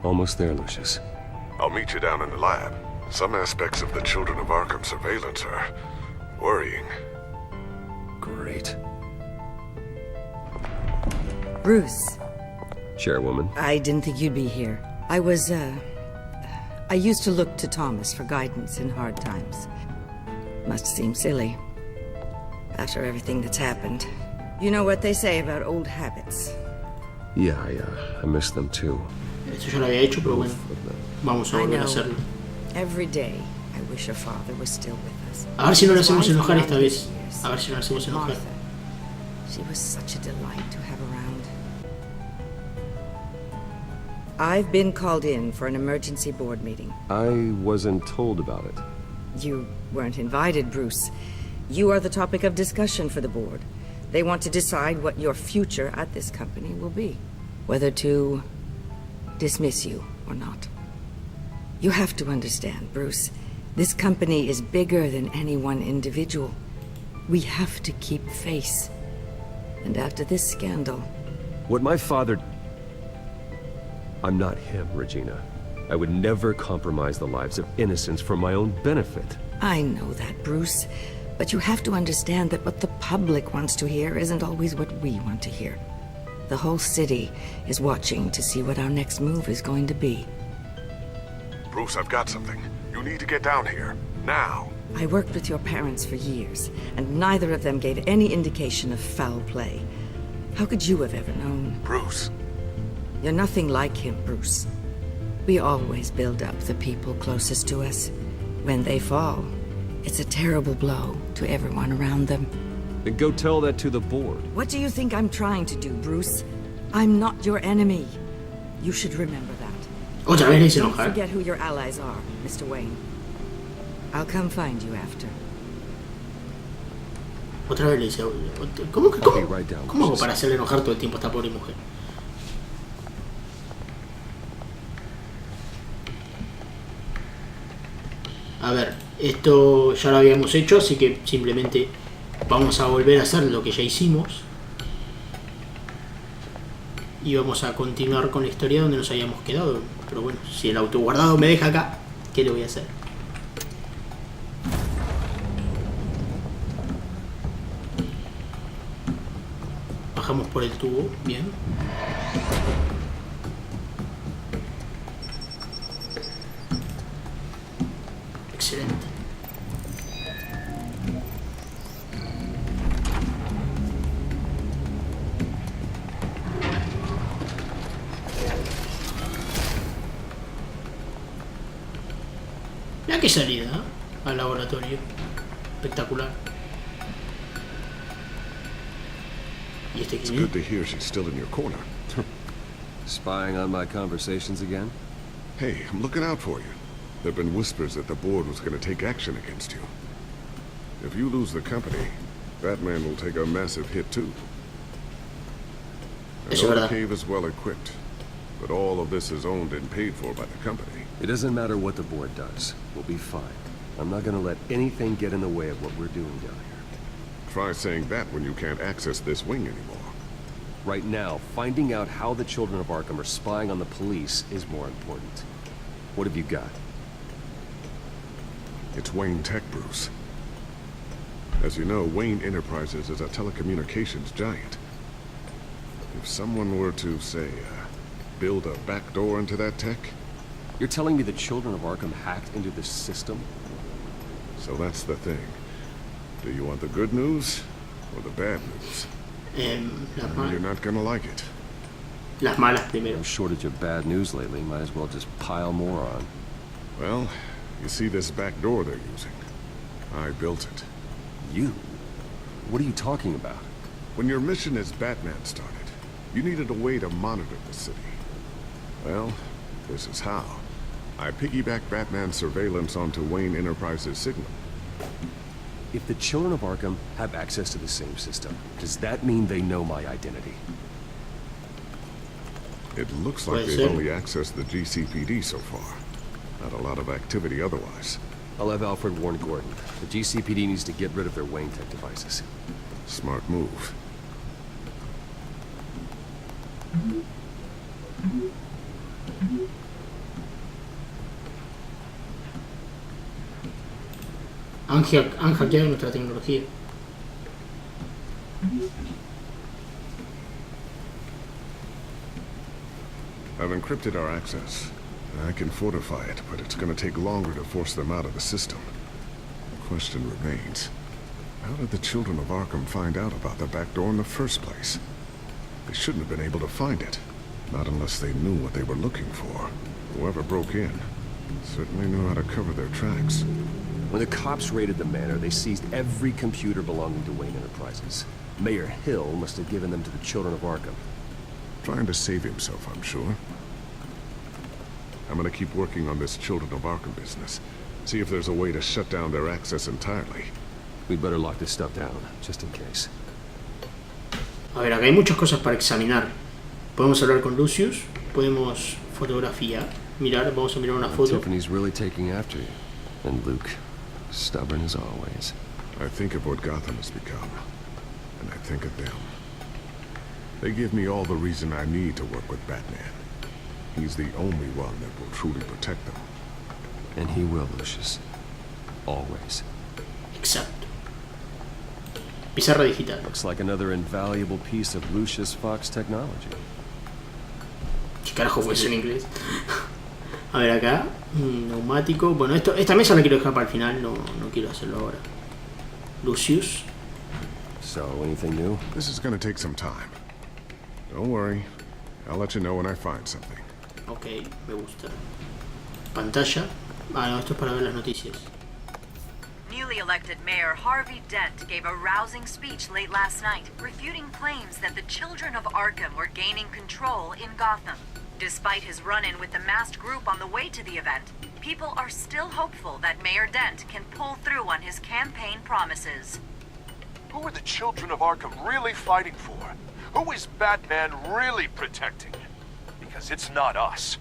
Almost there, Lucius. I'll meet you down in the lab. Some aspects of the Children of Arkham surveillance are worrying. Great. Bruce. Chairwoman. I didn't think you'd be here. I used to look to Thomas for guidance in hard times. Must seem silly. After everything that's happened. You know what they say about old habits. Yeah, I miss them too. Esto ya lo había hecho, pero bueno, vamos a volver a hacerlo. Every day, I wish your father was still with us. A ver si no lo hacemos enojar esta vez. A ver si no lo hacemos enojar. Martha, she was such a delight to have around. I've been called in for an emergency board meeting. I wasn't told about it. You weren't invited, Bruce. You are the topic of discussion for the board. They want to decide what your future at this company will be. Whether to dismiss you or not. You have to understand, Bruce. This company is bigger than any one individual. We have to keep face. And after this scandal... What my father... I'm not him, Regina. I would never compromise the lives of innocents for my own benefit. I know that, Bruce. But you have to understand that what the public wants to hear isn't always what we want to hear. The whole city is watching to see what our next move is going to be. Bruce, I've got something. You need to get down here. Now. I worked with your parents for years, and neither of them gave any indication of foul play. How could you have ever known? Bruce. You're nothing like him, Bruce. We always build up the people closest to us. When they fall, it's a terrible blow to everyone around them. Then go tell that to the board. What do you think I'm trying to do, Bruce? I'm not your enemy. You should remember that. Otra vez le hice Don't enojar. forget who your allies are, Mr. Wayne. I'll come find you after. Otra vez le hice. ¿Cómo hago para hacerle enojar todo el tiempo a esta pobre mujer? A ver, esto ya lo habíamos hecho, así que simplemente vamos a volver a hacer lo que ya hicimos. Y vamos a continuar con la historia donde nos habíamos quedado. Pero bueno, si el autoguardado me deja acá, ¿qué le voy a hacer? Bajamos por el tubo, bien. Excelente. Mira qué salida, ¿eh? Al laboratorio. Espectacular. ¿Y este It's quién es? good to hear she's still in your corner. Spying on my conversations again? Hey, I'm looking out for you. There have been whispers that the board was going to take action against you. If you lose the company, Batman will take a massive hit too. I Eso es know the verdad. cave is well equipped, but all of this is owned and paid for by the company. It doesn't matter what the board does. We'll be fine. I'm not gonna let anything get in the way of what we're doing down here. Try saying that when you can't access this wing anymore. Right now, finding out how the Children of Arkham are spying on the police is more important. What have you got? It's Wayne Tech, Bruce. As you know, Wayne Enterprises is a telecommunications giant. If someone were to, say, build a backdoor into that tech, You're telling me the Children of Arkham hacked into this system? so that's the thing. Do you want the good news or the bad news? You're not gonna like it. Las malas primero. No shortage of bad news lately. Might as well just pile more on. Well, you see this back door they're using? I built it. You? What are you talking about? When your mission as Batman started, you needed a way to monitor the city. Well, this is how. I piggybacked Batman's surveillance onto Wayne Enterprises' signal. If the Children of Arkham have access to the same system, does that mean they know my identity? It looks like Puede they've ser. only accessed the GCPD so far. Not a lot of activity otherwise. I'll have Alfred warn Gordon. The GCPD needs to get rid of their Wayne Tech devices. Smart move. Han hackeado nuestra tecnología. I've encrypted our access. I can fortify it, but it's going to take longer to force them out of the system. The question remains, how did the children of Arkham find out about the back door in the first place? They shouldn't have been able to find it. Not unless they knew what they were looking for. Whoever broke in certainly knew how to cover their tracks. When the cops raided the manor, they seized every computer belonging to Wayne Enterprises. Mayor Hill must have given them to the children of Arkham. Trying to save himself, I'm sure. I'm gonna keep working on this Children of Arkham business. See if there's a way to shut down their access entirely. We'd better lock this stuff down, just in case. A ver, acá hay muchas cosas para examinar. Podemos hablar con Lucius, podemos fotografiar, mirar, vamos a mirar una foto. Tiffany's really taking after you. And Luke, stubborn as always. I think of what Gotham has become, and I think of them. They give me all the reason I need to work with Batman. He's the only one that will truly protect them. And he will, Lucius. Always. Exacto. Pizarra digital. Looks like another invaluable piece of Lucius Fox technology. ¿Qué carajo fue eso en inglés? A ver acá, neumático. Bueno, esta mesa la quiero dejar para el final, no quiero hacerlo ahora. Lucius. So, anything new? This is gonna take some time. Don't worry. I'll let you know when I find something. Ok, me gusta. Pantalla. Ah, no, esto es para ver las noticias. Newly elected Mayor Harvey Dent gave a rousing speech late last night, refuting claims that the children of Arkham were gaining control in Gotham. Despite his run-in with the masked group on the way to the event, people are still hopeful that Mayor Dent can pull through on his campaign promises. Who are the children of Arkham really fighting for? Who is Batman really protecting? Because it's not us.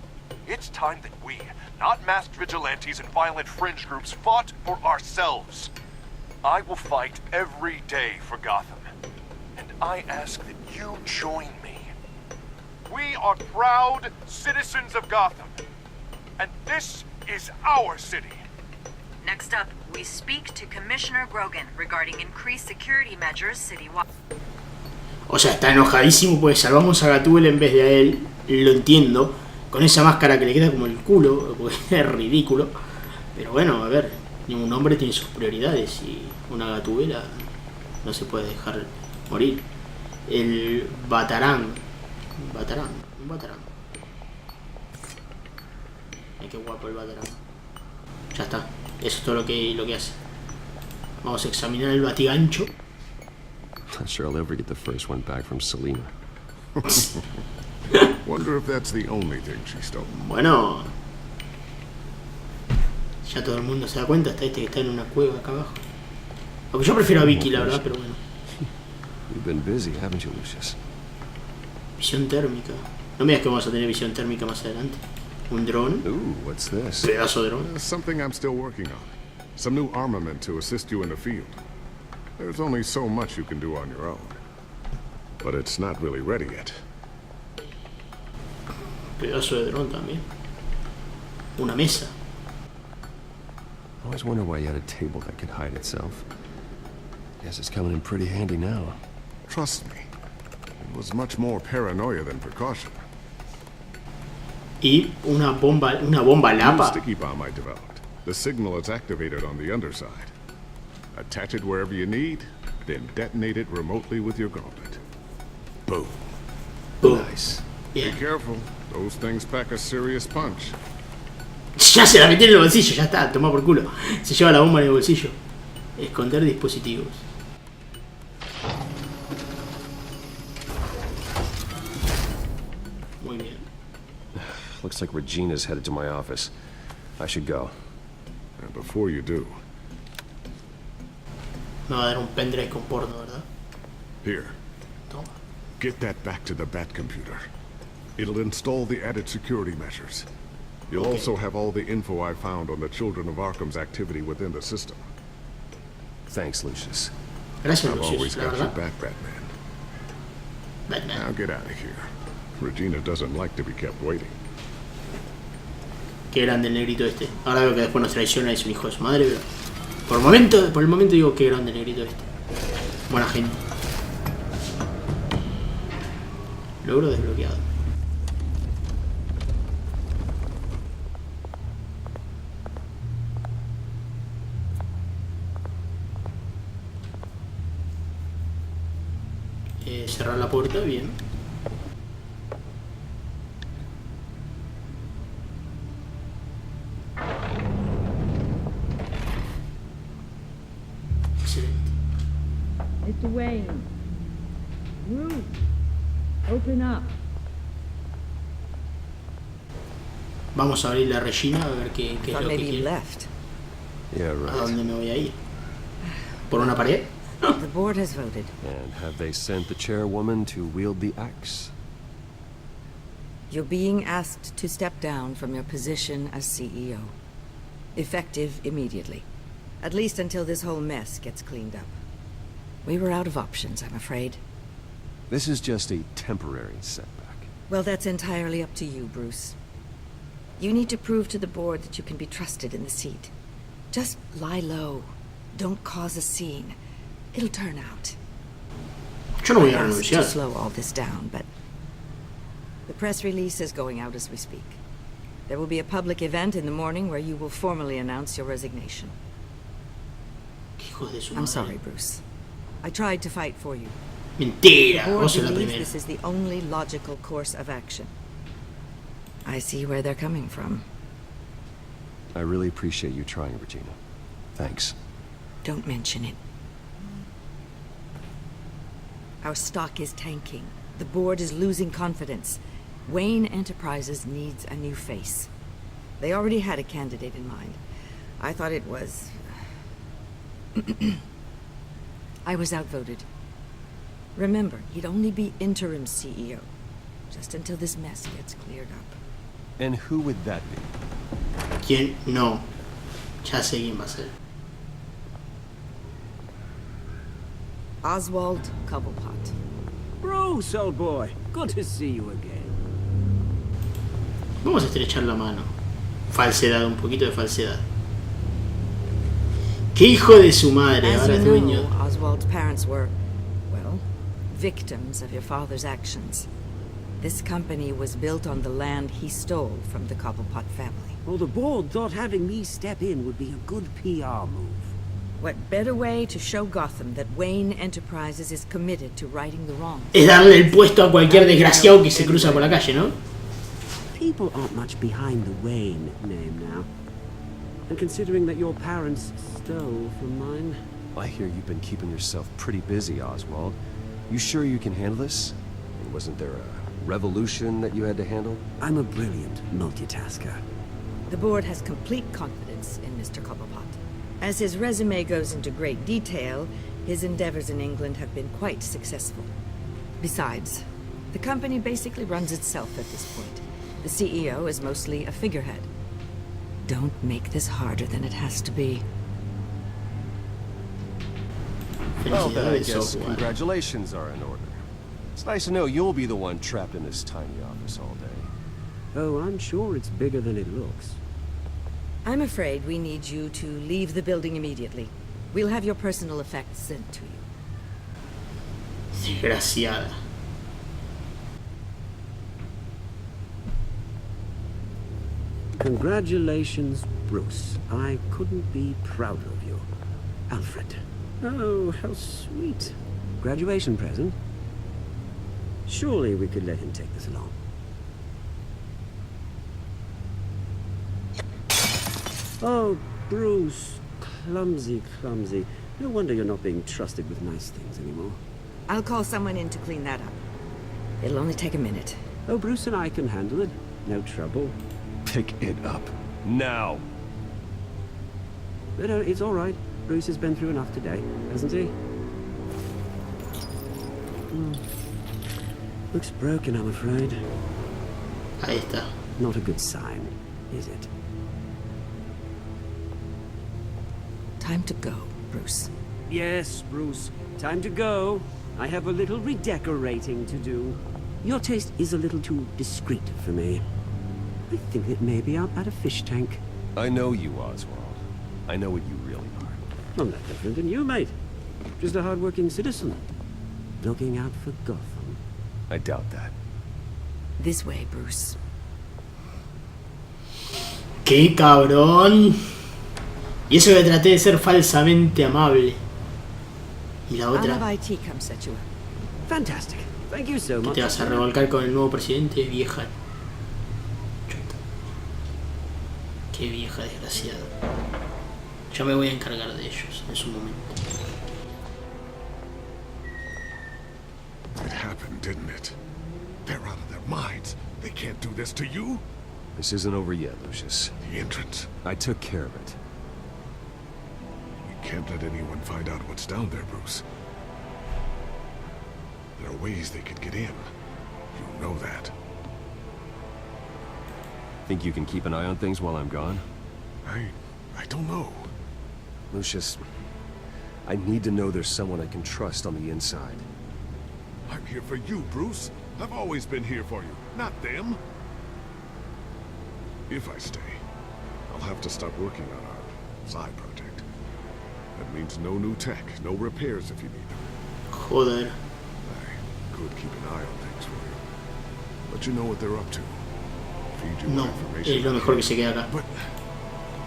It's time that we, not masked vigilantes and violent fringe groups, fought for ourselves. I will fight every day for Gotham. And I ask that you join me. We are proud citizens of Gotham. And this is our city. Next up, we speak to Commissioner Grogan regarding increased security measures citywide. O sea, está enojadísimo porque salvamos a Gatubela en vez de a él. Lo entiendo. Con esa máscara que le queda como el culo, porque es ridículo. Pero bueno, a ver, ningún hombre tiene sus prioridades y una Gatubela no se puede dejar morir. El Batarán. Un Batarán. Ay, qué guapo el Batarán. Ya está. Eso es todo lo que hace. Vamos a examinar el batigancho. Not sure I'll ever get the first one back from Selina. Wonder if that's the only thing she stole. Bueno, ya todo el mundo se da cuenta, hasta este que está en una cueva acá abajo. Aunque yo prefiero a Vicky, la verdad, pero bueno. You've been busy, haven't you, Lucius? Visión térmica. No me digas que vamos a tener visión térmica más adelante. Un dron. Ooh, what's this? Pedazo de dron. Something I'm still working on. Some new armament to assist you in the field. There's only so much you can do on your own. But it's not really ready yet. Pedazo de dron también. Una mesa. I always wonder why you had a table that could hide itself. Guess it's coming in pretty handy now. Trust me. It was much more paranoia than precaution. Y una bomba The lapa. sticky bomb I developed. The signal is activated on the underside. Attach it wherever you need, then detonate it remotely with your gauntlet. Boom. Boom. Nice. Be Bien. careful. Those things pack a serious punch. Ya se la metió en el bolsillo, ya está, toma por culo. Se lleva la bomba en el bolsillo. Esconder dispositivos. Muy bien. Looks like Regina's headed to my office. I should go. And before you do, Me va a dar un pendrive con porno, ¿verdad? here, Toma. get that back to the Bat computer. It'll install the added security measures. You'll Okay. also have all the info I found on the Children of Arkham's activity within the system. Thanks, Lucius. Gracias, I've always Lucius, la got your verdad. back, Batman. Now Batman. get out of here. Regina doesn't like to be kept waiting. Qué grande el negrito este. Ahora veo que después nos traiciona y es un hijo de su madre, pero Por el momento digo qué grande negrito este. Buena gente. Logro desbloqueado. Cerrar la puerta, bien. Excelente. Mr. Wayne. Ruth, open up. Vamos a abrir la Regina a ver qué es Thought lo que maybe you quiere. left. Yeah, ¿A right. dónde me voy a ir? ¿Por una pared? The board has voted. And have they sent the chairwoman to wield the axe? You're being asked to step down from your position as CEO. Effective immediately. At least until this whole mess gets cleaned up. We were out of options, I'm afraid. This is just a temporary setback. Well, that's entirely up to you, Bruce. You need to prove to the board that you can be trusted in the seat. Just lie low. Don't cause a scene. It'll turn out. Yo no voy a I asked to renunciar. slow all this down, but the press release is going out as we speak. There will be a public event in the morning where you will formally announce your resignation. ¿Qué hijos de su I'm madre? sorry, Bruce. I tried to fight for you. Mentira, The board vos sos la believes primera. this is the only logical course of action. I see where they're coming from. I really appreciate you trying, Regina. Thanks. Don't mention it. Our stock is tanking. The board is losing confidence. Wayne Enterprises needs a new face. They already had a candidate in mind. I thought it was... I was outvoted. Remember, he'd only be interim CEO, just until this mess gets cleared up. And who would that be? ¿Quién? No. Ya sé quién va a ser. Oswald Cobblepot. Bruce, old boy. Good to see you again. Vamos a estrechar la mano. Falsedad, un poquito de falsedad. ¡Qué hijo de su madre! As Ahora you es dueño. know, Oswald's parents were, well, victims of your father's actions. This company was built on the land he stole from the Cobblepot family. Well, the board thought having me step in would be a good PR move. What better way to show Gotham that Wayne Enterprises is committed to righting the wrong? Es darle el puesto a cualquier desgraciado que se cruza por la calle, ¿no? People aren't much behind the Wayne name now. And considering that your parents stole from mine... I hear you've been keeping yourself pretty busy, Oswald. You sure you can handle this? Wasn't there a revolution that you had to handle? I'm a brilliant multitasker. The board has complete confidence in Mr. Cobblepot. As his resume goes into great detail, his endeavors in England have been quite successful. Besides, the company basically runs itself at this point. The CEO is mostly a figurehead. Don't make this harder than it has to be. Well, then I Felicidades, guess Oswald. congratulations are in order. It's nice to know you'll be the one trapped in this tiny office all day. Oh, I'm sure it's bigger than it looks. I'm afraid we need you to leave the building immediately. We'll have your personal effects sent to you. Desgraciada. Congratulations, Bruce. I couldn't be prouder of you. Alfred. Oh, how sweet. Graduation present? Surely we could let him take this along. Oh, Bruce. Clumsy, clumsy. No wonder you're not being trusted with nice things anymore. I'll call someone in to clean that up. It'll only take a minute. Oh, Bruce and I can handle it. No trouble. Pick it up. Now! But it's all right. Bruce has been through enough today, hasn't he? Looks broken, I'm afraid. Ahí está. Not a good sign, is it? Time to go, Bruce. Yes, Bruce. Time to go. I have a little redecorating to do. Your taste is a little too discreet for me. I think that maybe I'll add a fish tank. I know you, Oswald. I know what you really are. I'm no different than you, mate. Just a hard-working citizen. Looking out for Gotham. I doubt that. This way, Bruce. ¡Qué cabrón! Y eso que traté de ser falsamente amable. Y la I'll otra, have IT come set you up. Fantastic. Thank you so que much. te vas a revolcar con el nuevo presidente, vieja. Chota. Qué vieja desgraciada. Yo me voy a encargar de ellos en su momento. It happened, didn't it? They're out of their minds. They can't do this to you. This isn't over yet, Lucius. The entrance. I took care of it. We can't let anyone find out what's down there, Bruce. There are ways they could get in. You know that. Think you can keep an eye on things while I'm gone? I don't know. Lucius, I need to know there's someone I can trust on the inside. I'm here for you, Bruce. I've always been here for you, not them. If I stay, I'll have to stop working on our side project. That means no new tech, no repairs if you need them. Joder. I could keep an eye on things for you. Let you know what they're up to. Feed you No, with information. es lo mejor que se quede acá. But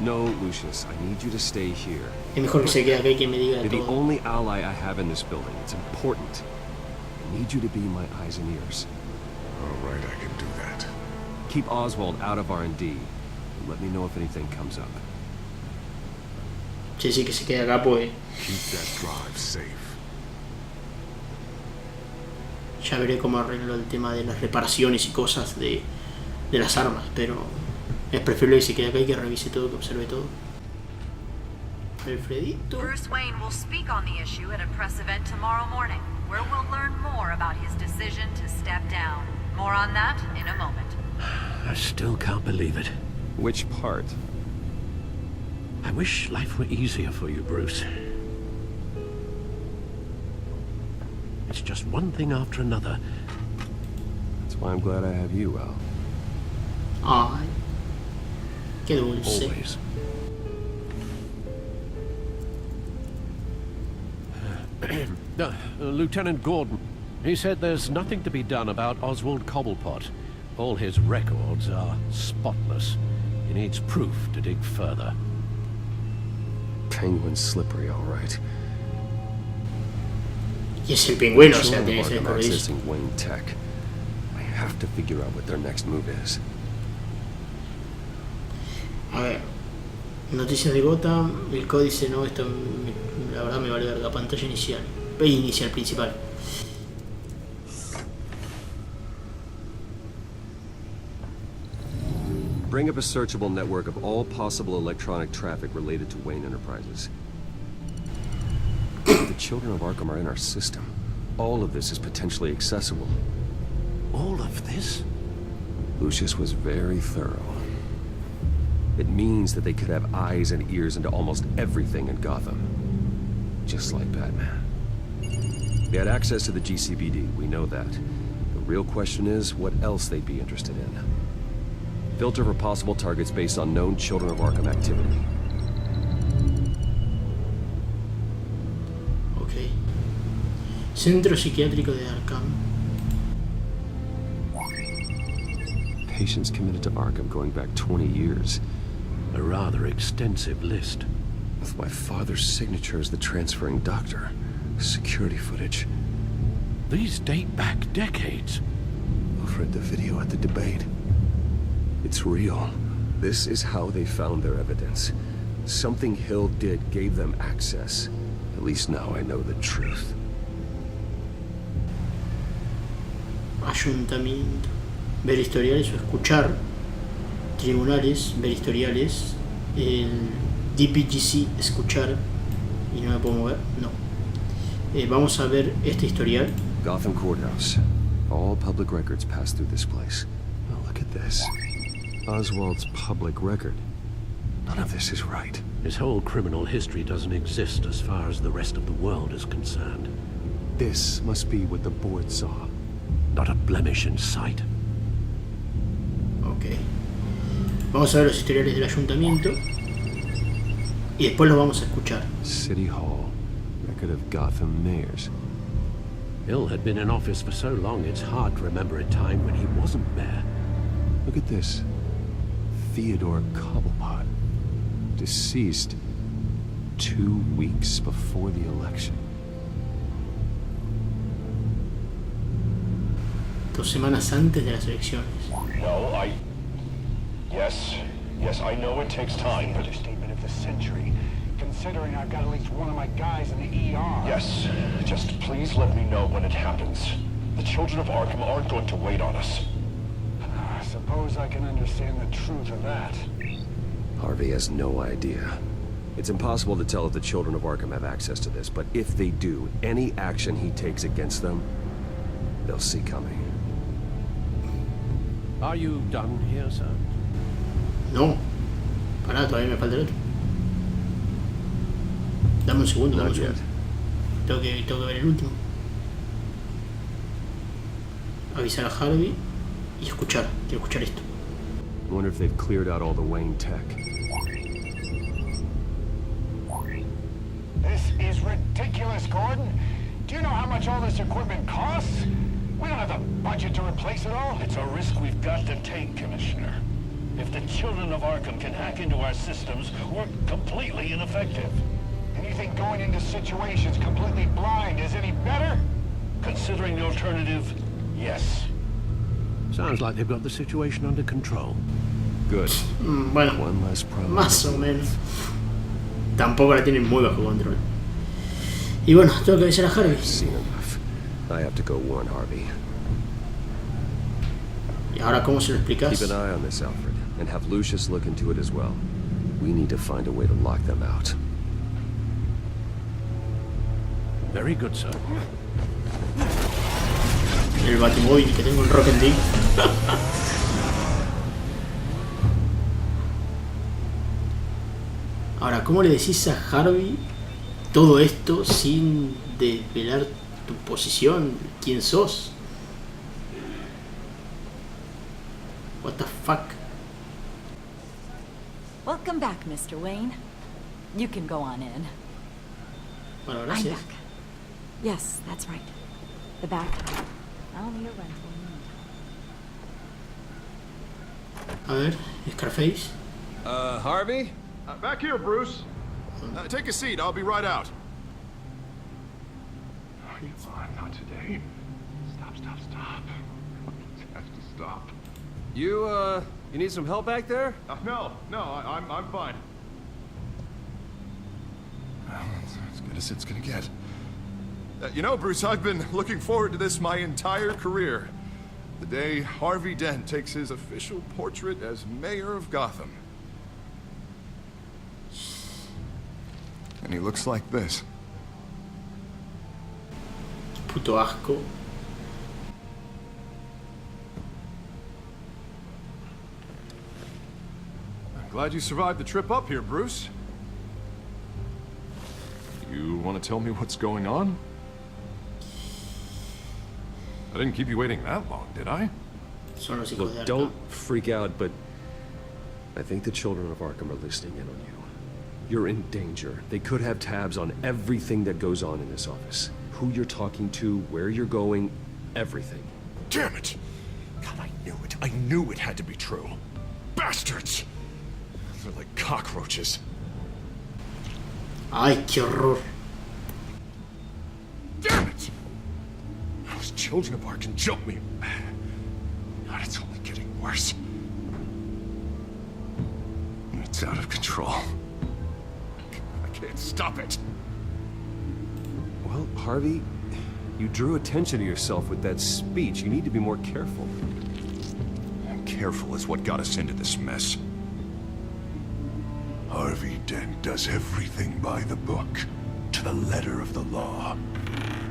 No, Lucius, I need you to stay here. Es mejor que se quede acá y que me diga de You're the todo. only ally I have in this building. It's important. I need you to be my eyes and ears. all right, I can do that. Keep Oswald out of R&D, and let me know if anything comes up. Sí, que se quede acá, pues Keep that drive safe. ya veré cómo arreglo el tema de las reparaciones y cosas de las armas, pero es preferible que se quede acá y que revise todo, que observe todo. Alfredito. Bruce Wayne will speak on the issue at a press event tomorrow morning, where we'll learn more about his decision to step down. More on that in a moment. I still can't believe it. Which part? I wish life were easier for you, Bruce. It's just one thing after another. That's why I'm glad I have you, Al. Ay, qué dulce. Always. Lieutenant Gordon, he said there's nothing to be done about Oswald Cobblepot. All his records are spotless. He needs proof to dig further. Penguin's slippery, all right. Y es el pingüino, o sea, Children tiene que of ser Arkham correcto. accessing Wayne Tech. I have to figure out what their next move is. A ver, noticias de Gotham, el códice, no, esto la verdad me vale verga, pantalla inicial, inicial principal. Bring up a searchable network of all possible electronic traffic related to Wayne Enterprises. The children of Arkham are in our system. All of this is potentially accessible. All of this? Lucius was very thorough. It means that they could have eyes and ears into almost everything in Gotham. Just like Batman. They had access to the GCPD, we know that. The real question is, what else they'd be interested in. Filter for possible targets based on known Children of Arkham activity. Ok. Centro psiquiátrico de Arkham. Patients committed to Arkham going back 20 years. A rather extensive list. With my father's signature as the transferring doctor. Security footage. These date back decades. I've read the video at the debate. It's real. This is how they found their evidence. Something Hill did gave them access. At least now I know the truth. Ayuntamiento. Ver historiales o escuchar. Tribunales, ver historiales. El DPGC, escuchar. Y no me puedo mover, no. Vamos a ver este historial. Gotham Courthouse. All public records pass through this place. Now look at this. Oswald's public record. None of this is right. His whole criminal history doesn't exist as far as the rest of the world is concerned. This must be what the board saw. Not a blemish in sight. Ok. Vamos a ver los historiales del ayuntamiento. Y después lo vamos a escuchar. City Hall. Record of Gotham mayors. Bill had been in office for so long, it's hard to remember a time when he wasn't mayor. Look at this. Theodore Cobblepot. Deceased 2 weeks before the election. 2 semanas antes de las elecciones. No, Yes, I know it takes time, but... Understatement of the century, considering I've got at least one of my guys in the ER. Yes, just please let me know when it happens. The children of Arkham aren't going to wait on us. I suppose I can understand the truth of that. Harvey has no idea. It's impossible to tell if the children of Arkham have access to this, but if they do, any action he takes against them, they'll see coming. Are you done here, sir? No. Pará, todavía me falta el otro. Dame un segundo, dame un segundo. Tengo que ver el último. Avisar a Harvey y escuchar. Quiero escuchar esto. I wonder if they've cleared out all the Wayne tech. This is ridiculous, Gordon. Do you know how much all this equipment costs? We don't have the budget to replace it all. It's a risk we've got to take, Commissioner. If the children of Arkham can hack into our systems, we're completely ineffective. And you think going into situations completely blind is any better? Considering the alternative, yes. Sounds like they've got the situation under control. Good. Bueno, One less problem. más o menos. Tampoco la tienen muy bajo control. Y bueno, tengo que avisar a Harvey. I've seen enough. I have to go warn Harvey. ¿Y ahora cómo se lo explicas? Keep an eye on this, Alfred, and have Lucius look into it as well. We need to find a way to lock them out. Very good, sir. El batimóvil que tengo en Rock and Dig. Ahora, ¿cómo le decís a Harvey todo esto sin desvelar tu posición? ¿Quién sos? What the fuck? Welcome back, Mr. Wayne. You can go on in. Bueno, I'm gracias. back. Yes, that's right. The back. I'll need a rental. A ver, Scarface. Harvey? Back here, Bruce. Take a seat. I'll be right out. Not today. Stop. Have to stop. You need some help back there? No, I'm fine. Well, it's as good as it's gonna get. You know, Bruce, I've been looking forward to this my entire career. The day Harvey Dent takes his official portrait as mayor of Gotham. And he looks like this. Puto asco. I'm glad you survived the trip up here, Bruce. You want to tell me what's going on? I didn't keep you waiting that long, did I? Son los hijos de Look, Arkham. don't freak out, but I think the children of Arkham are listening in on you. You're in danger. They could have tabs on everything that goes on in this office. Who you're talking to, where you're going, everything. Damn it! God, I knew it. I knew it had to be true. Bastards! They're like cockroaches. Ay, qué horror. Damn it! Those children of Arkham jumped me. God, it's only getting worse. It's out of control. I can't stop it. Well, Harvey, you drew attention to yourself with that speech. You need to be more careful. Careful is what got us into this mess. Harvey Dent does everything by the book, to the letter of the law.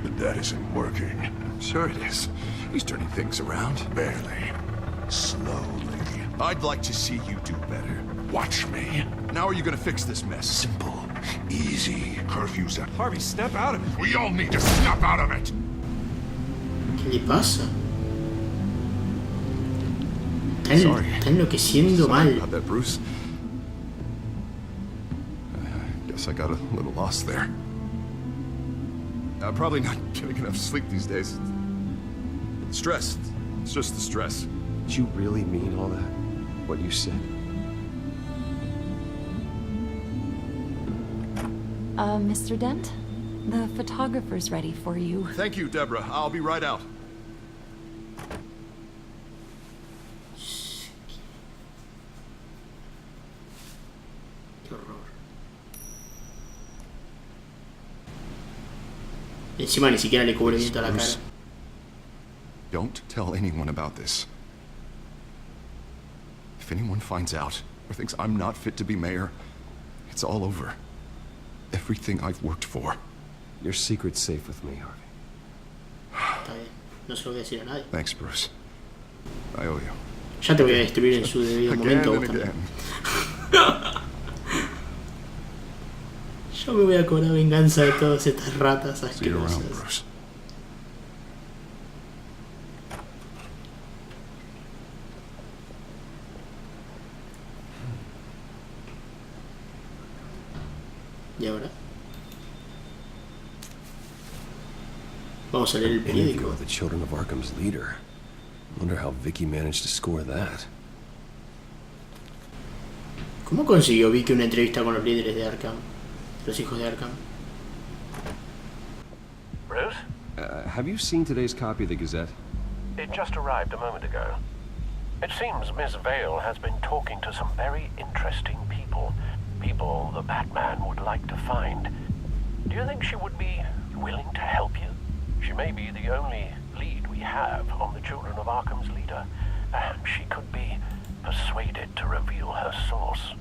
But that isn't working. Sure it is. He's turning things around. Barely. Slowly. I'd like to see you do better. Watch me. Now are you gonna fix this mess? Simple. Easy. Curfews at... Harvey, snap out of it. We all need to snap out of it! ¿Qué le pasa? Está enloqueciendo Sorry mal. about that, Bruce. Guess I got a little lost there. I'm probably not getting enough sleep these days. Stress. It's just the stress. Did you really mean all that? What you said? Mr. Dent? The photographer's ready for you. Thank you, Deborah. I'll be right out. Qué horror. Encima ni siquiera le cubre bien toda la cara. Don't tell anyone about this. If anyone finds out or thinks I'm not fit to be mayor, it's all over. Everything I've worked for. Your secret's safe with me, Harvey. Está bien. No se lo voy a decir a nadie. Thanks, Bruce. I owe you. Ya te voy a destruir en su debido momento. Again Vos and también. again. Yo me voy a cobrar venganza de todas estas ratas See you around, asquerosas. Bruce. ¿Y ahora? Vamos a leer el Interview periódico. with the Children of Arkham's leader. Wonder how Vicky managed to score that. ¿Cómo consiguió Vicky una entrevista con los líderes de Arkham? Los hijos de Arkham. Bruce? Have you seen today's copy of the Gazette? It just arrived a moment ago. It seems Miss Vale has been talking to some very interesting people. People the Batman would like to find. Do you think she would be willing to help you? She may be the only lead we have on the Children of Arkham's leader. Perhaps she could be persuaded to reveal her source.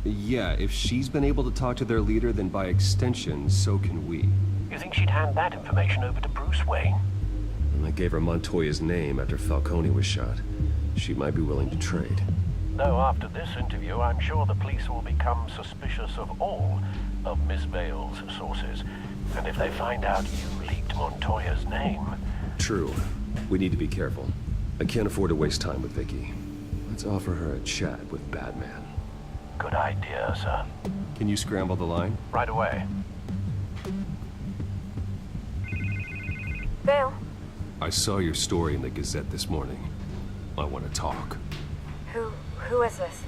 Yeah, if she's been able to talk to their leader, then by extension, so can we. You think she'd hand that information over to Bruce Wayne? And I gave her Montoya's name after Falcone was shot. She might be willing to trade. Though after this interview, I'm sure the police will become suspicious of all of Miss Vale's sources. And if they find out you leaked Montoya's name... True. We need to be careful. I can't afford to waste time with Vicky. Let's offer her a chat with Batman. Good idea, sir. Can you scramble the line? Right away. Vale, I saw your story in the Gazette this morning. I want to talk. who is this?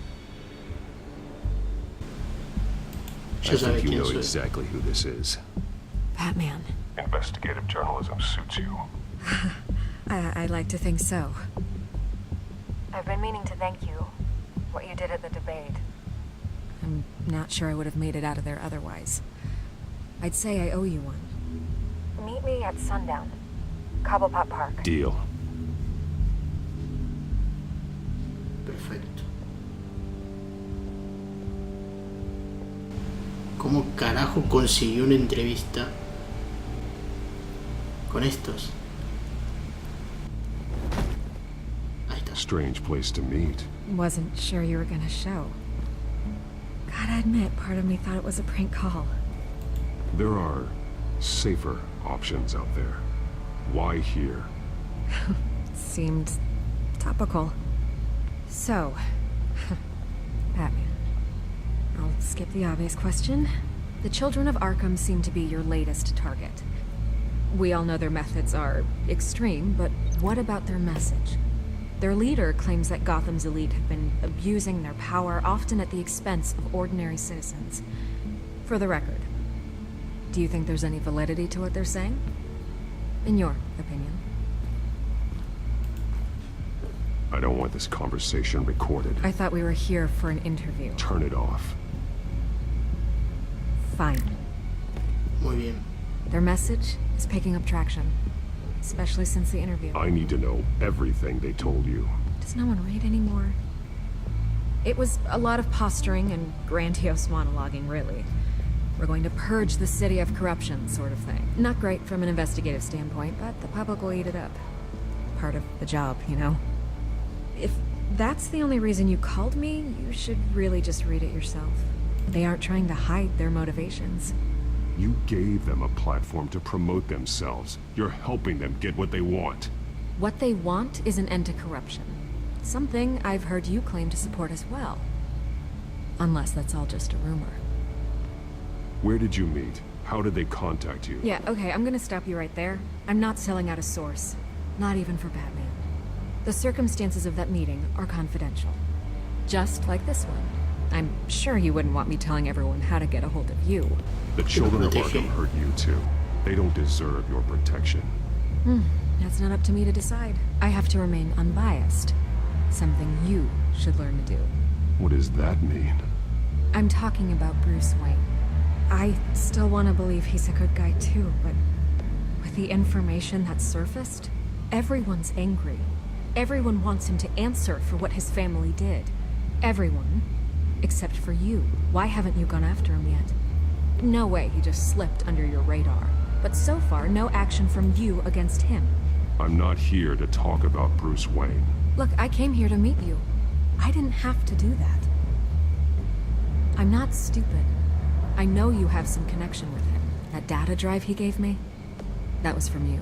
I Ya sabe think you quién know soy. exactly who this is. Batman. Investigative journalism suits you. I'd like to think so. I've been meaning to thank you. What you did at the debate. I'm not sure I would have made it out of there otherwise. I'd say I owe you one. Meet me at sundown. Cobblepot Park. Deal. Perfecto. ¿Cómo carajo consiguió una entrevista con estos? Ahí está. Strange place to meet. Wasn't sure you were gonna show. Gotta admit, part of me thought it was a prank call. There are safer options out there. Why here? Seemed topical. So, Batman. I'll skip the obvious question. The Children of Arkham seem to be your latest target. We all know their methods are extreme, but what about their message? Their leader claims that Gotham's elite have been abusing their power, often at the expense of ordinary citizens. For the record, do you think there's any validity to what they're saying? In your opinion? I don't want this conversation recorded. I thought we were here for an interview. Turn it off. Fine. Muy bien. Their message is picking up traction, especially since the interview. I need to know everything they told you. Does no one read anymore? It was a lot of posturing and grandiose monologuing, really. We're going to purge the city of corruption, sort of thing. Not great from an investigative standpoint, but the public will eat it up. Part of the job, you know? If that's the only reason you called me, you should really just read it yourself. They aren't trying to hide their motivations. You gave them a platform to promote themselves. You're helping them get what they want. What they want is an end to corruption. Something I've heard you claim to support as well. Unless that's all just a rumor. Where did you meet? How did they contact you? Yeah, okay, I'm gonna stop you right there. I'm not selling out a source. Not even for Batman. The circumstances of that meeting are confidential. Just like this one. I'm sure you wouldn't want me telling everyone how to get a hold of you. The children of Arkham hurt you too. They don't deserve your protection. That's not up to me to decide. I have to remain unbiased. Something you should learn to do. What does that mean? I'm talking about Bruce Wayne. I still want to believe he's a good guy too, but with the information that surfaced, everyone's angry. Everyone wants him to answer for what his family did. Everyone. Except for you. Why haven't you gone after him yet? No way he just slipped under your radar. But so far, no action from you against him. I'm not here to talk about Bruce Wayne. Look, I came here to meet you. I didn't have to do that. I'm not stupid. I know you have some connection with him. That data drive he gave me, that was from you.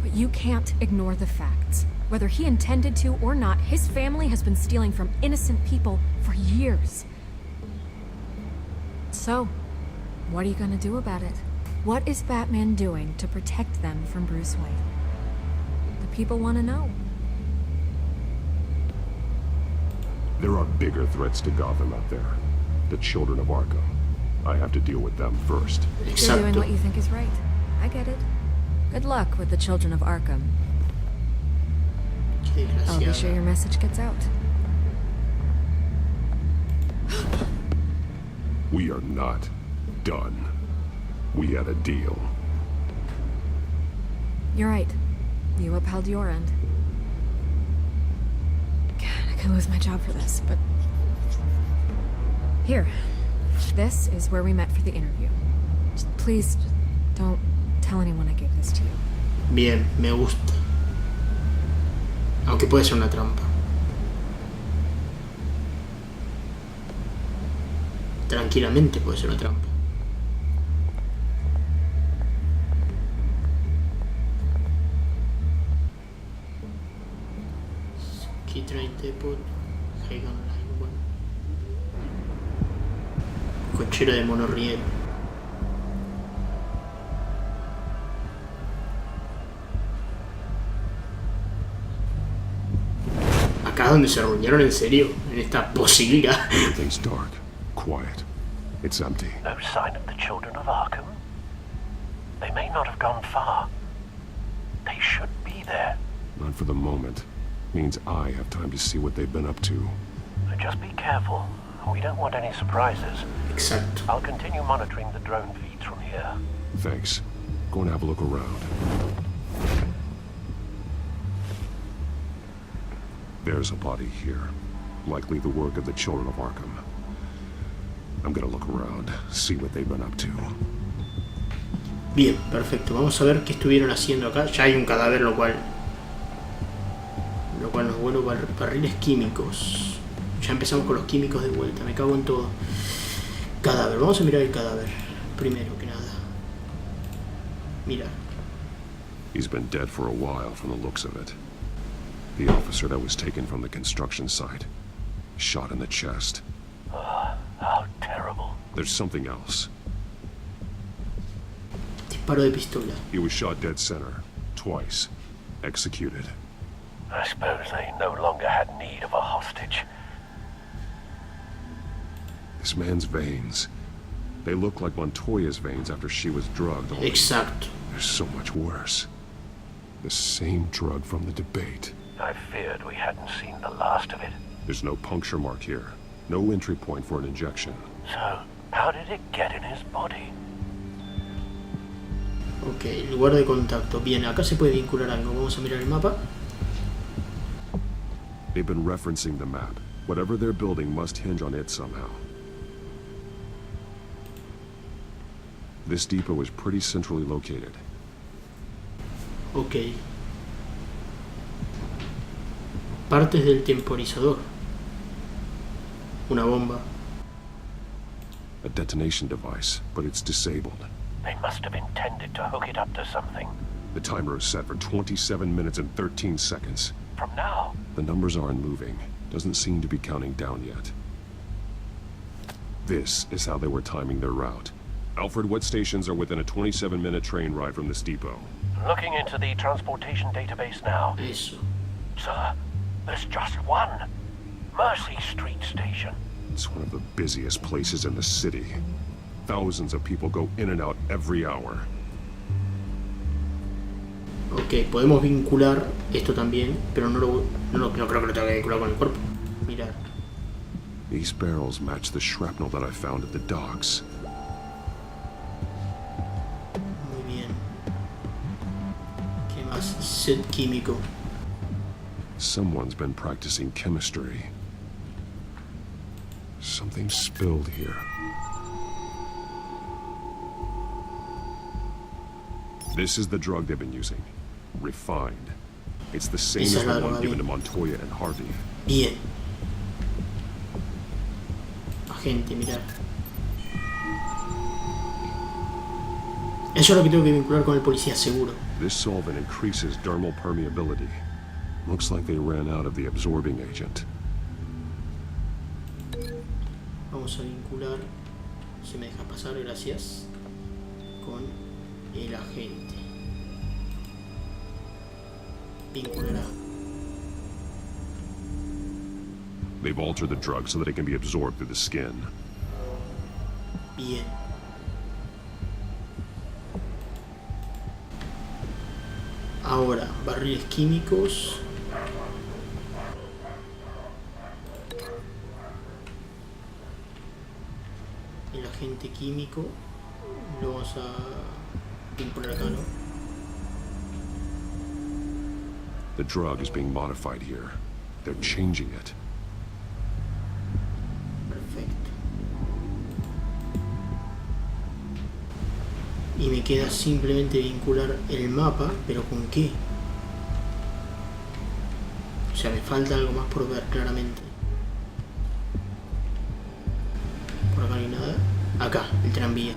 But you can't ignore the facts. Whether he intended to or not, his family has been stealing from innocent people for years. So, what are you gonna do about it? What is Batman doing to protect them from Bruce Wayne? The people want to know. There are bigger threats to Gotham out there. The children of Arkham. I have to deal with them first. You're doing what you think is right. I get it. Good luck with the children of Arkham. I'll be sure your message gets out. We are not done. We had a deal. You're right. You upheld your end. God, I could lose my job for this, but... Here. This is where we met for the interview. Please, don't tell anyone I gave this to you. Bien, me gusta. Aunque puede ser una trampa. Tranquilamente puede ser una trampa. Train Depot, High Online, bueno. Cochera de monorriel. Acá es donde se reunieron en serio, en esta posilga. Everything's dark, quiet. It's empty. No sign of the children of Arkham? They may not have gone far. They should be there. Not for the moment. Means I have time to see what they've been up to. Just be careful. We don't want any surprises. Exacto. I'll continue monitoring the drone feeds from here. Thanks. Go and have a look around. There's a body here. Likely the work of the children of Arkham. I'm gonna look around, see what they've been up to. Bien, perfecto. Vamos a ver qué estuvieron haciendo acá. Ya hay un cadáver, lo cual no es bueno. Barriles químicos. Ya empezamos con los químicos de vuelta. Me cago en todo. Cadáver. Vamos a mirar el cadáver. Primero que nada. Mira. He's been dead for a while from the looks of it. The officer that was taken from the construction site. Shot in the chest. How terrible. There's something else. Disparo de pistola. He was shot dead center. Twice. Executed. I suppose they no longer had need of a hostage. This man's veins. They look like Montoya's veins after she was drugged. Exacto. They're so much worse. The same drug from the debate. I feared we hadn't seen the last of it. There's no puncture mark here. No entry point for an injection. So, how did it get in his body? Ok, lugar de contacto. Bien, acá se puede vincular algo. Vamos a mirar el mapa. They've been referencing the map. Whatever they're building must hinge on it somehow. This depot is pretty centrally located. Ok. Partes del temporizador. Una bomba. A detonation device, but it's disabled. They must have intended to hook it up to something. The timer is set for 27 minutes and 13 seconds. From now? The numbers aren't moving. Doesn't seem to be counting down yet. This is how they were timing their route. Alfred, what stations are within a 27-minute train ride from this depot? Looking into the transportation database now. Eso. Sir, there's just one. Mercy Street Station. It's one of the busiest places in the city. Thousands of people go in and out every hour. Ok, podemos vincular esto también, pero no creo que lo tenga que vincular con el cuerpo. Mirar. These barrels match the shrapnel that I found at the docks. Muy bien. ¿Qué más? Set químico. Someone's been practicing chemistry. Something spilled here. This is the drug they've been using. Refined. It's the same as the one given to Montoya and Harvey. Bien. Agente, mirar. Eso es lo que tengo que vincular con el policía, seguro. This solvent increases dermal permeability. Looks like they ran out of the absorbing agent. Vamos a vincular, si me dejas pasar, gracias, con el agente. Vinculará. They've altered the drug so that it can be absorbed through the skin. Bien. Ahora, barriles químicos. El agente químico lo vamos a vincular acá, ¿no? The drug is being modified here. They're changing it. Perfecto. Y me queda simplemente vincular el mapa, pero ¿con qué? O sea, me falta algo más por ver claramente. Por acá no hay nada. Acá, el tranvía.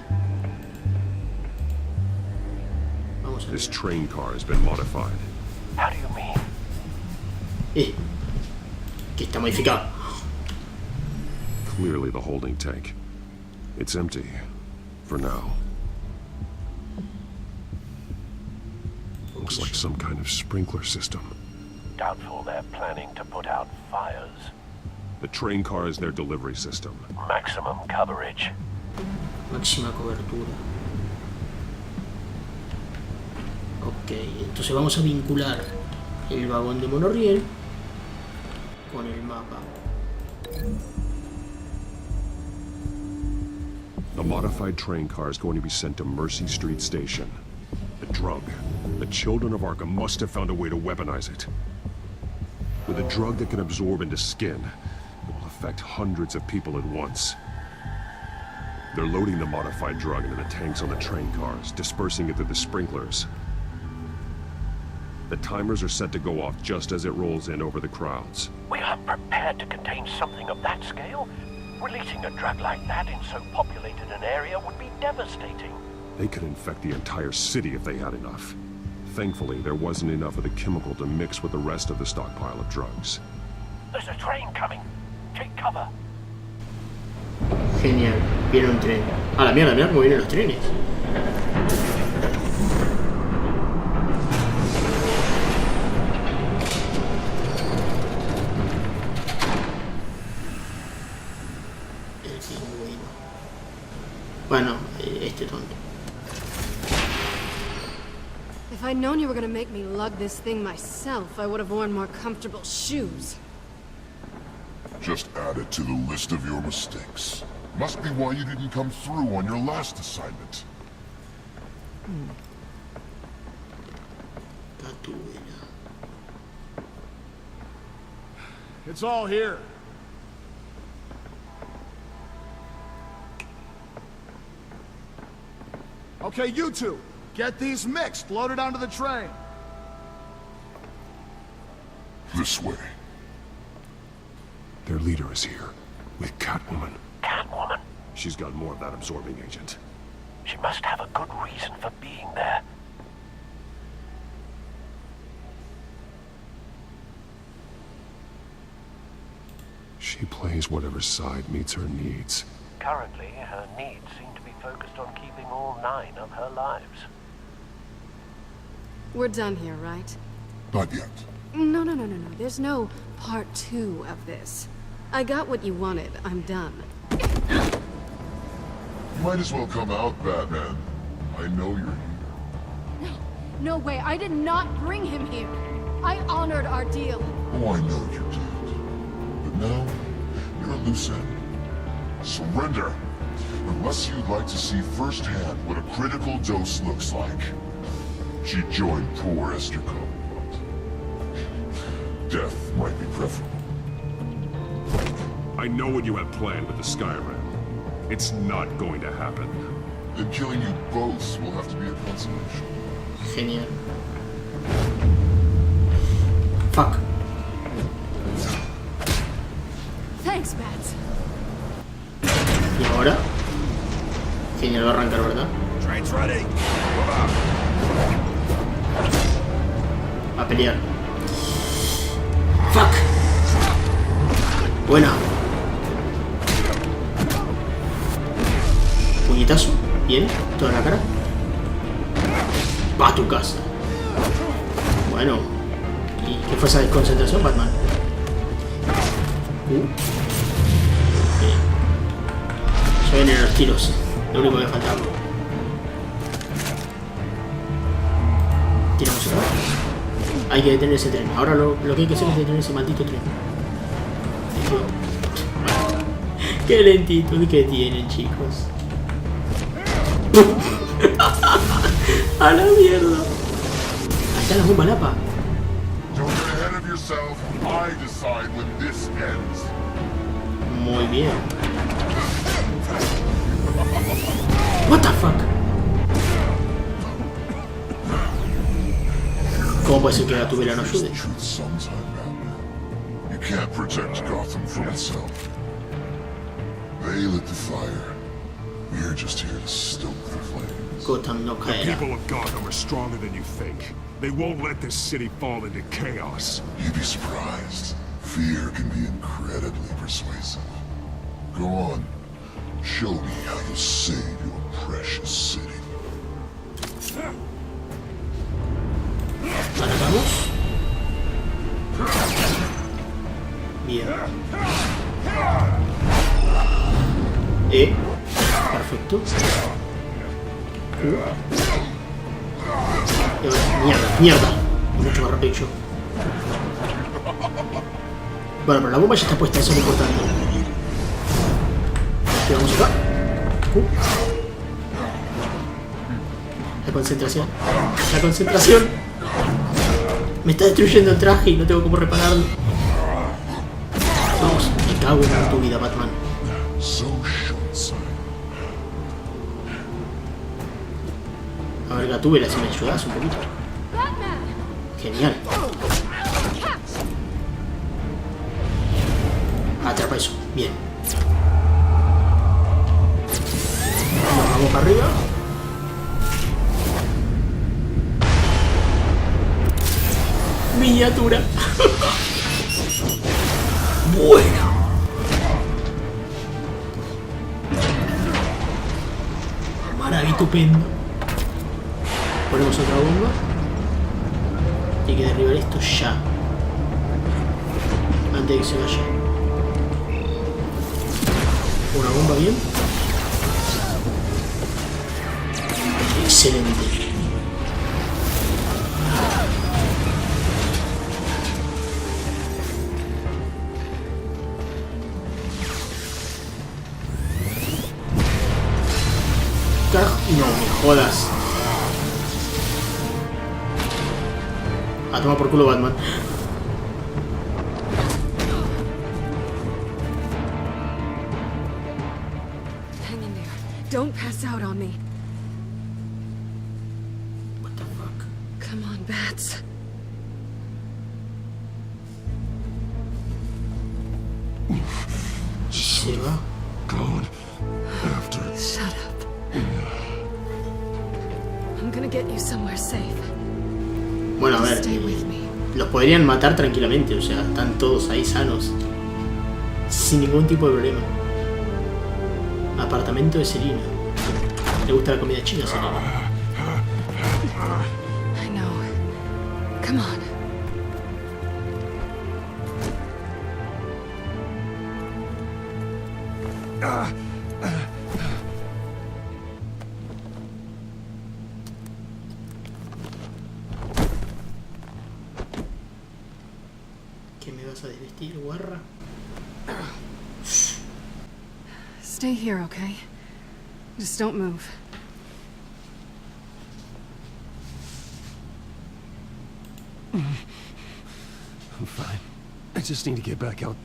Vamos a ver. This train car has been modified. How do you mean? Que está modificado. Clearly the holding tank. It's empty. For now. Looks like some kind of sprinkler system. Doubtful they're planning to put out fires. The train car is their delivery system. Maximum coverage. Máxima cobertura. Ok, entonces vamos a vincular el vagón de monorriel con el mapa. The modified train car is going to be sent to Mercy Street Station. The drug. The children of Arkham must have found a way to weaponize it. With a drug that can absorb into skin, it will affect hundreds of people at once. They're loading the modified drug into the tanks on the train cars, dispersing it through the sprinklers. The timers are set to go off just as it rolls in over the crowds. We aren't prepared to contain something of that scale. Releasing a drug like that in so populated an area would be devastating. They could infect the entire city if they had enough. Thankfully, there wasn't enough of the chemical to mix with the rest of the stockpile of drugs. There's a train coming. Take cover. Genial, viene un tren. A la mierda, mira cómo vienen los trenes. El pingüino. Bueno, este tonto. If I'd known you were gonna make me lug this thing myself, I would have worn more comfortable shoes. Just add it to the list of your mistakes. Must be why you didn't come through on your last assignment. Gatubela. It's all here. Okay, you two, get these mixed, loaded onto the train. This way. Their leader is here, with Catwoman. Catwoman? She's got more of that absorbing agent. She must have a good reason for being there. She plays whatever side meets her needs. Currently, her needs seem to be focused on keeping all 9 of her lives. We're done here, right? Not yet. No. There's no part 2 of this. I got what you wanted. I'm done. You might as well come out, Batman. I know you're here. No way. I did not bring him here. I honored our deal. Oh, I know you did. But now, you're a loose end. Surrender! Unless you'd like to see firsthand what a critical dose looks like. She joined poor Esther Combate. Death might be preferable. I know what you have planned with the Skyrim. It's not going to happen. Then killing you both will have to be a consolation. Genial. Fuck. Thanks, Bats. ¿Y ahora? Genial, va a arrancar, ¿verdad? Train's ready. A pelear. Fuck. Buena. Puñetazo. Bien. Toda la cara. Va a tu casa. Bueno. ¿Y qué fue esa desconcentración, Batman? Bien. Ya vienen los tiros. Lo único que me faltaba. Tiramos otra vez. Hay que detener ese tren. Ahora lo que hay que hacer es detener ese maldito tren. Qué lentito que tienen, chicos. A la mierda. Ahí está la bomba lapa. Don't get ahead of yourself. I decide when this ends. Muy bien. What the fuck? ¿Cómo puede ser que Gatubela no ayude? Truth sometime, Batman. You can't protect Gotham from itself. They lit the fire. We're just here to stoke the flames. Gotham no The caerá. people of Gotham are stronger than you think. They won't let this city fall into chaos. You'd be surprised. Fear can be incredibly persuasive. Go on. Show me how you'll save your precious city. ¿Atacamos? Bien. Perfecto. Mierda. Mucho más rápido que yo. Bueno, pero la bomba ya está puesta, eso es lo importante. ¿Qué vamos acá? La concentración. La concentración. Me está destruyendo el traje y no tengo cómo repararlo. Vamos, me cago en tu vida, Batman. A ver, Gatubela, si me ayudas un poquito. Genial. Atrapa eso. Bien. Vamos para arriba. Miniatura. Bueno. Maravitupendo. Ponemos otra bomba. Hay que derribar esto ya. Antes de que se vaya. Una bomba bien. Excelente. No me jodas. A tomar por culo, Batman. Hang in there. Don't pass out on me. What the fuck? Come on, Bats. Se va. Going after it. Shut up. I'm gonna get you somewhere safe. Bueno, a ver. Stay with me. Los podrían matar tranquilamente, o sea, están todos ahí sanos. Sin ningún tipo de problema. Apartamento de Selina. Le gusta la comida china, Selina. I know. Come on. ¿Qué me vas a desvestir, guarra? Stay here, okay? Just don't move. I'm fine. I just need to get back out.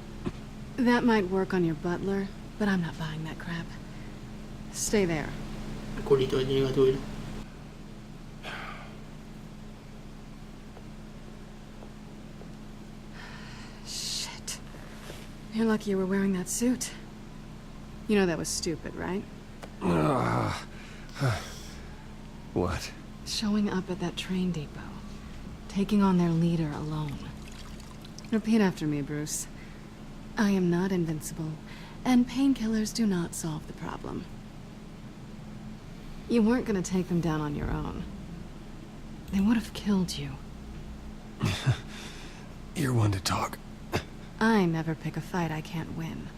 That might work on your butler, but I'm not buying that crap. Stay there. El culito que tiene Gatubela. Shit. You're lucky you were wearing that suit. You know that was stupid, right? What? Showing up at that train depot. Taking on their leader alone. Repeat after me, Bruce. I am not invincible, and painkillers do not solve the problem. You weren't gonna take them down on your own. They would have killed you. You're one to talk. I never pick a fight I can't win.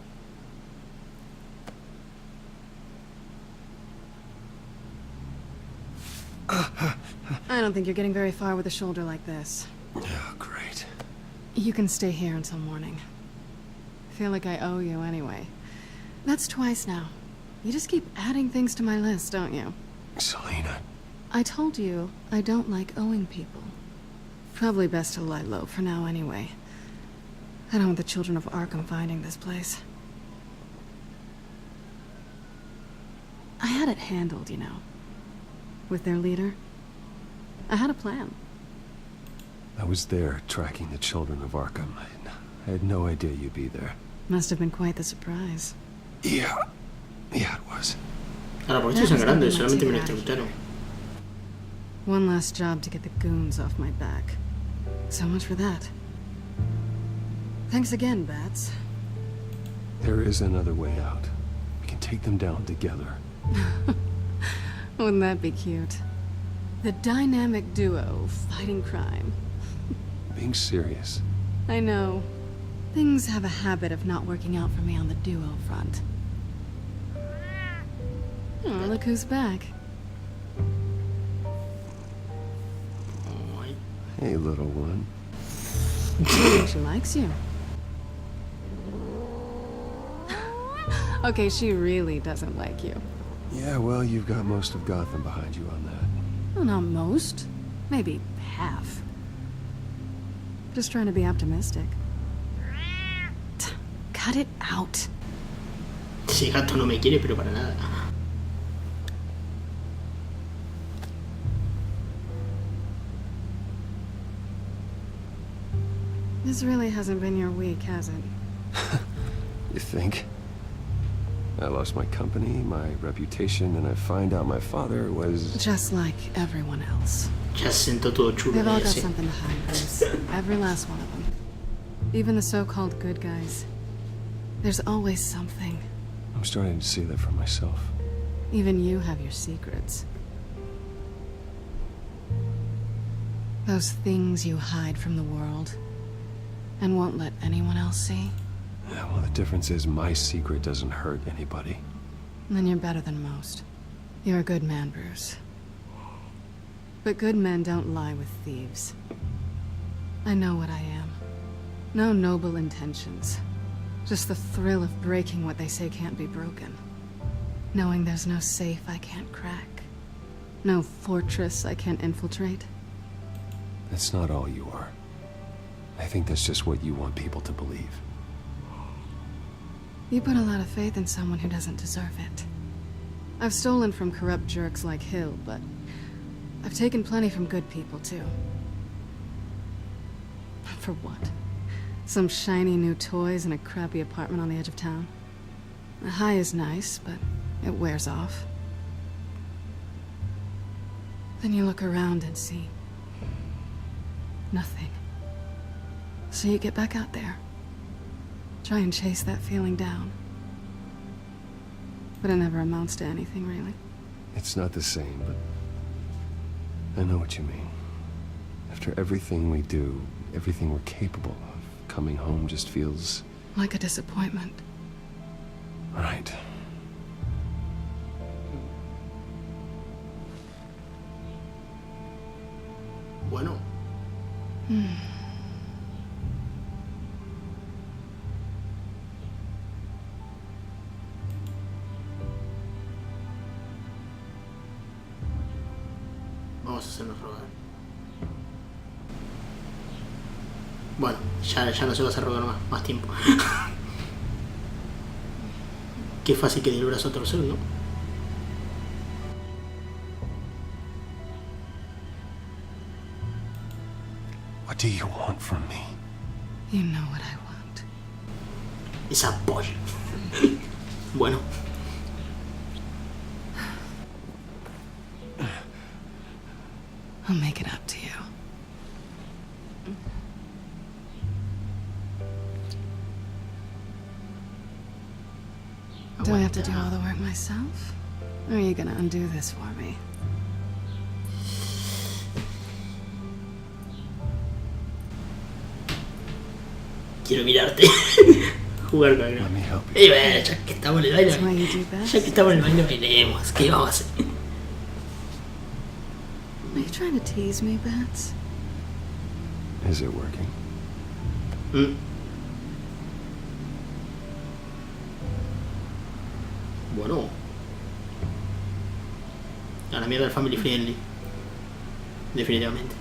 I don't think you're getting very far with a shoulder like this. Oh, great. You can stay here until morning. Feel like I owe you anyway. That's twice now. You just keep adding things to my list, don't you? Selina. I told you I don't like owing people. Probably best to lie low for now anyway. I don't want the children of Arkham finding this place. I had it handled, you know. With their leader. I had a plan. I was there tracking the children of Arkham. I had no idea you'd be there. Must have been quite the surprise. Yeah. Yeah, it was. Ahora, por esto son grandes, solamente me electrocutaron. One last job to get the goons off my back. So much for that. Thanks again, Bats. There is another way out. We can take them down together. Wouldn't that be cute? The dynamic duo fighting crime. Being serious. I know. Things have a habit of not working out for me on the duo front. Oh, look who's back. Hey, little one. She likes you. Okay, she really doesn't like you. Yeah, well, you've got most of Gotham behind you on that. Well, not most. Maybe half. Just trying to be optimistic. Cut it out. Ese gato no me quiere, pero para nada. This really hasn't been your week, has it? You think? I lost my company, my reputation, and I find out my father was... Just like everyone else. Ya se sentó todo chulo. They've all got ese. something to hide, Bruce. Every last one of them. Even the so-called good guys. There's always something. I'm starting to see that for myself. Even you have your secrets. Those things you hide from the world and won't let anyone else see. Yeah, well, the difference is my secret doesn't hurt anybody. Then you're better than most. You're a good man, Bruce. But good men don't lie with thieves. I know what I am. No noble intentions. Just the thrill of breaking what they say can't be broken. Knowing there's no safe I can't crack. No fortress I can't infiltrate. That's not all you are. I think that's just what you want people to believe. You put a lot of faith in someone who doesn't deserve it. I've stolen from corrupt jerks like Hill, but I've taken plenty from good people, too. For what? Some shiny new toys in a crappy apartment on the edge of town? The high is nice, but it wears off. Then you look around and see nothing. So you get back out there. Try and chase that feeling down. But it never amounts to anything, really. It's not the same, but I know what you mean. After everything we do, everything we're capable of, coming home just feels... like a disappointment. Right. Bueno. Vamos a hacernos rogar. Bueno, ya no se va a hacer rogar más tiempo. Qué fácil que dé el brazo a torcer, ¿no? What do you want from me? You know what I want. Esa polla. Bueno. I'll make it up to you. Do I have to do all the work myself? Or are you gonna undo this for me? Quiero mirarte. Jugar con él. Y bueno, ya que estamos en el baile. Ya que estamos en el baile, bailemos. ¿Qué vamos a hacer? Are you trying to tease me, Bats? Is it working? Bueno. A la mierda del family friendly. Definitivamente.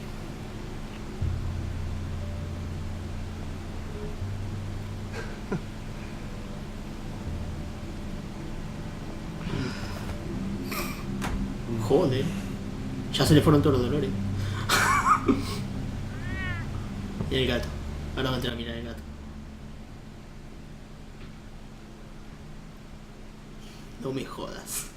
Joder. Ya se le fueron todos los dolores. Y el gato. Ahora va a entrar a mirar el gato. No me jodas.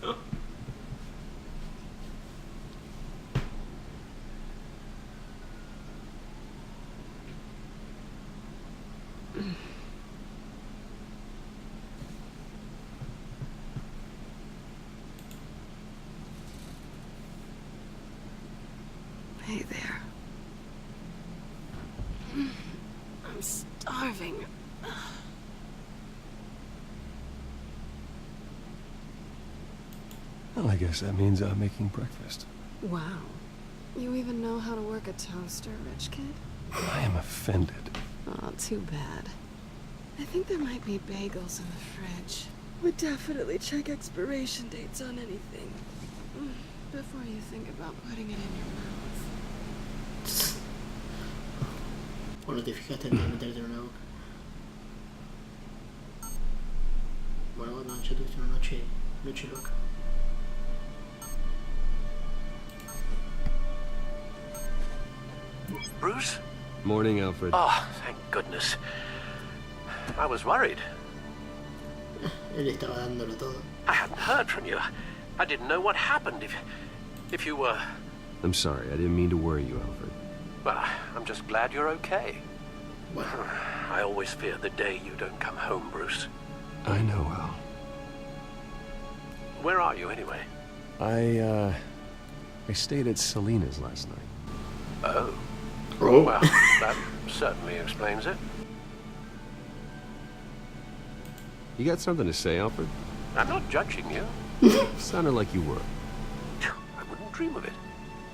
Hey there. I'm starving. Well, I guess that means I'm making breakfast. Wow. You even know how to work a toaster, rich kid? I am offended. Oh, too bad. I think there might be bagels in the fridge. Would definitely check expiration dates on anything. Before you think about putting it in your mouth. ¿O no te fijaste antes de meterte en una boca? Bueno, no, ya tuviste una noche loca. Bruce? Morning, Alfred. Oh, thank goodness. I was worried. Él estaba dándolo todo. I hadn't heard from you. I didn't know what happened. If you were... I'm sorry, I didn't mean to worry you, Alfred. Well, I'm just glad you're okay. Well, I always fear the day you don't come home, Bruce. I know, Al. Where are you, anyway? I stayed at Selina's last night. Oh. Well, that certainly explains it. You got something to say, Alfred? I'm not judging you. Sounded like you were. I wouldn't dream of it.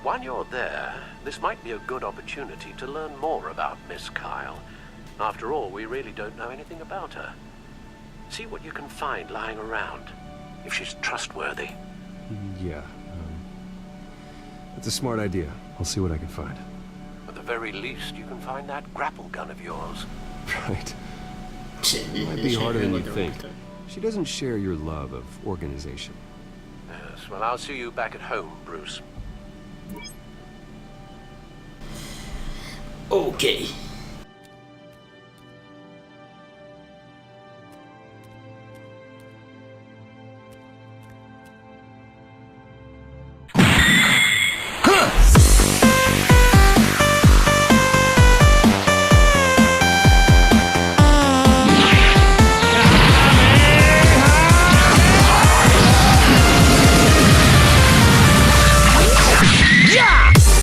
While you're there, this might be a good opportunity to learn more about Miss Kyle. After all, we really don't know anything about her. See what you can find lying around, if she's trustworthy. Yeah, that's a smart idea. I'll see what I can find. At the very least, you can find that grapple gun of yours. Right. It might be harder than you think. She doesn't share your love of organization. Yes, well, I'll see you back at home, Bruce. Ok.